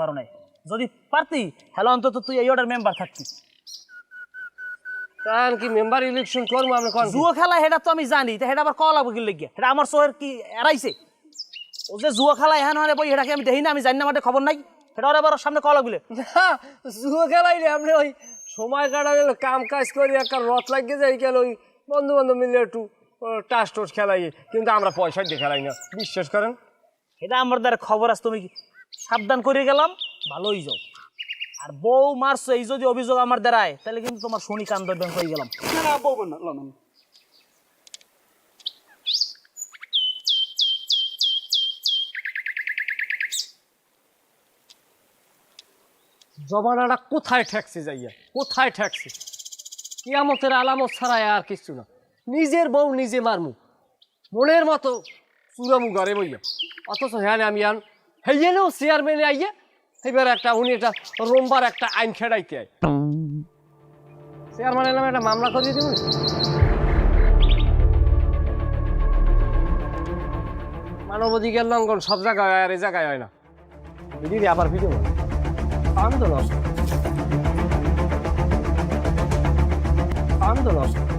পারো নাই যদি পারতি হ্যালো অন্তত তুই এই অর্ডার মেম্বার থাকতি তার কি মেম্বার ইলেকশন করবো আমরা কোন জুয়া খেলা হেটা তো আমি জানি তা হেটা আবার কল লাগবে কি লেগে এটা আমার শহর কি এড়াইছে ও যে জুয়া খেলা এখানে মানে বই হেটাকে আমি দেখি না আমি জানি না আমাদের খবর নাই সেটা আবার সামনে কল লাগবে না জুয়া খেলাই রে আপনি ওই সময় কাটা গেল কাম কাজ করে একটা রথ লাগিয়ে যাই গেল ওই বন্ধু বান্ধব মিলে একটু টাস টোস খেলাই কিন্তু আমরা পয়সা দিয়ে খেলাই না বিশ্বাস করেন এটা আমার দ্বারা খবর আছে তুমি সাবধান করে গেলাম ভালোই যাও আর বউ মারছো এই যদি অভিযোগ আমার দ্বারায় তাহলে কিন্তু তোমার শনি কান ধরবেন হয়ে গেলাম না বউ না না জমানাটা কোথায় ঠেকছে যাইয়া কোথায় ঠেকছে কিয়ামতের আলামত ছাড়াই আর কিছু না নিজের বউ নিজে মারমু মনের মতো চুরামু ঘরে বইয়া অথচ হ্যাঁ আমি আন হেয়েলেও চেয়ারম্যানে আইয়া এবার একটা উনি একটা রোমবার একটা আইন খেড়াইতে আয় চেয়ারম্যানের নামে একটা মামলা করিয়ে দিব মানবাধিকার লঙ্ঘন সব জায়গায় হয় আর এই জায়গায় হয় না দিদি আবার ভিডিও আমি তো নষ্ট